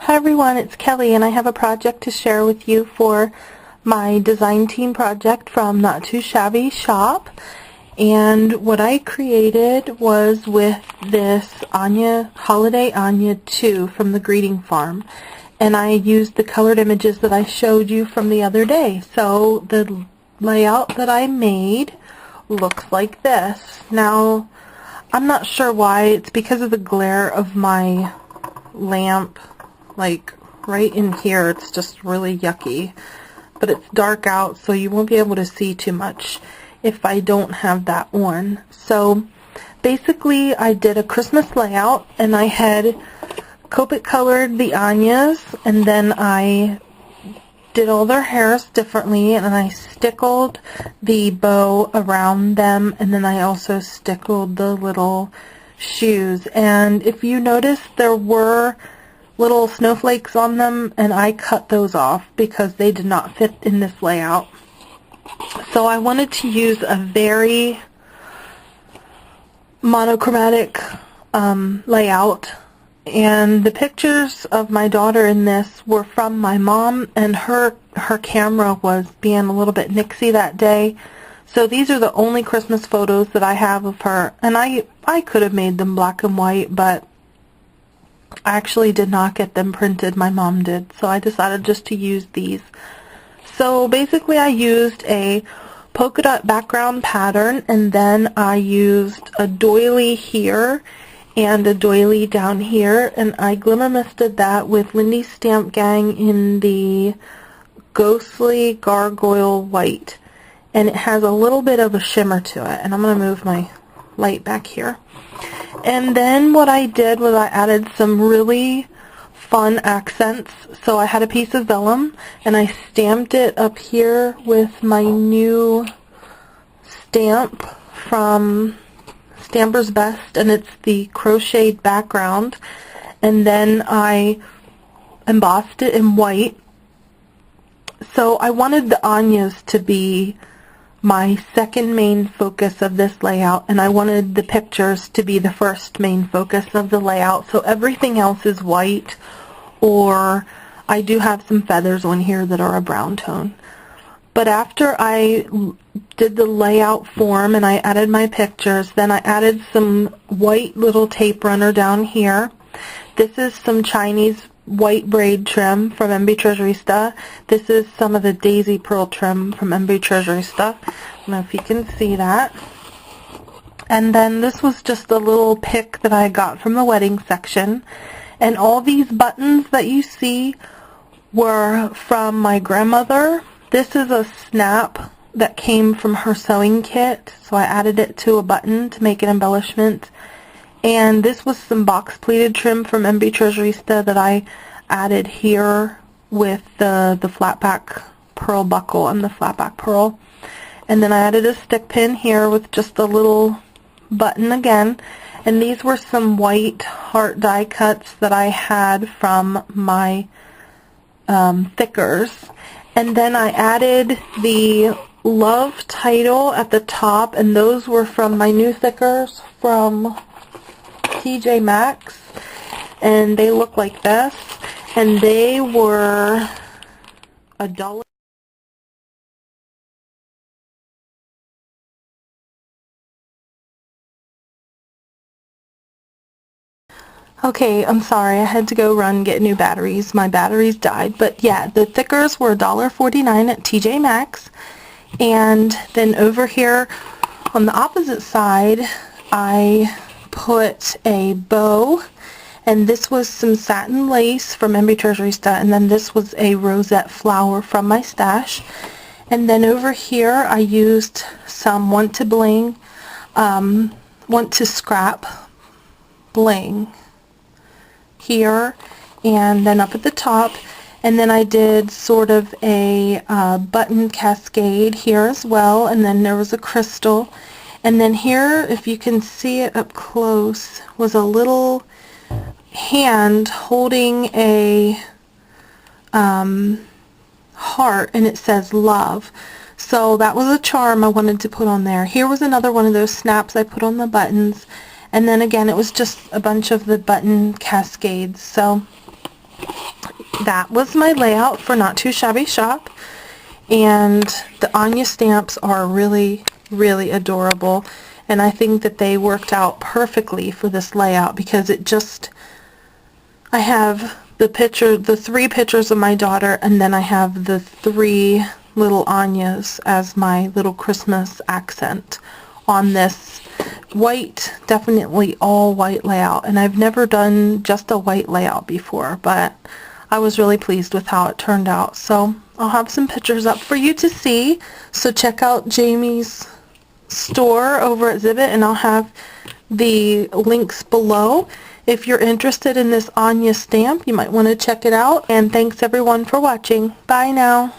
Hi everyone, it's Kelly and I have a project to share with you for my design team project from Not2shabby shop. And what I created was with this Anya Holiday Anya 2 from the Greeting Farm. And I used the colored images that I showed you from the other day. So the layout that I made looks like this. Now, I'm not sure why. It's because of the glare of my lamp. Like right in here, it's just really yucky, but it's dark out, so you won't be able to see too much if I don't have that on. So basically I did a Christmas layout, and I had Copic colored the Anyas, and then I did all their hairs differently, and then I stickled the bow around them, and then I also stickled the little shoes. And if you notice, there were little snowflakes on them, and I cut those off because they did not fit in this layout. So I wanted to use a very monochromatic layout, and the pictures of my daughter in this were from my mom, and her camera was being a little bit nixy that day. So these are the only Christmas photos that I have of her, and I could have made them black and white, but I actually did not get them printed. My mom did, so I decided just to use these. So basically I used a polka dot background pattern, and then I used a doily here and a doily down here, and I glimmer misted that with Lindy's Stamp Gang in the Ghostly Gargoyle White, and it has a little bit of a shimmer to it. And I'm going to move my light back here. And then what I did was I added some really fun accents. So I had a piece of vellum, and I stamped it up here with my new stamp from Stampers Best, and it's the crocheted background. And then I embossed it in white. So I wanted the Anyas to be my second main focus of this layout, and I wanted the pictures to be the first main focus of the layout. So everything else is white, or I do have some feathers on here that are a brown tone. But after I did the layout form and I added my pictures, then I added some white little tape runner down here. This is some Chinese white braid trim from MB Treasurista. This is some of the daisy pearl trim from MB Treasurista. I don't know if you can see that. And then this was just a little pick that I got from the wedding section. And all these buttons that you see were from my grandmother. This is a snap that came from her sewing kit, so I added it to a button to make an embellishment. And this was some box pleated trim from MB Treasurista that I added here with the flat back pearl buckle and the flat back pearl. And then I added a stick pin here with just a little button again. And these were some white heart die cuts that I had from my thickers. And then I added the love title at the top, and those were from my new thickers from TJ Maxx, and they look like this, and they were $1. Okay, I'm sorry, I had to go run get new batteries. My batteries died, but yeah, the thickers were $1.49 at TJ Maxx. And then over here on the opposite side, I put a bow, and this was some satin lace from MB Treasurista, and then this was a rosette flower from my stash. And then over here I used some Want to Bling, Want to Scrap bling here, and then up at the top. And then I did sort of a button cascade here as well, and then there was a crystal. And then here, if you can see it up close, was a little hand holding a heart, and it says love. So that was a charm I wanted to put on there. Here was another one of those snaps I put on the buttons. And then again, it was just a bunch of the button cascades. So that was my layout for Not Too Shabby Shop. And the Anya stamps are really, really adorable. And I think that they worked out perfectly for this layout because it just, I have the picture, the 3 pictures of my daughter, and then I have the 3 little Anyas as my little Christmas accent on this white, definitely all white layout. And I've never done just a white layout before, but I was really pleased with how it turned out. So I'll have some pictures up for you to see. So check out Jamie's store over at Zibbit, and I'll have the links below. If you're interested in this Anya stamp, you might want to check it out. And thanks everyone for watching. Bye now.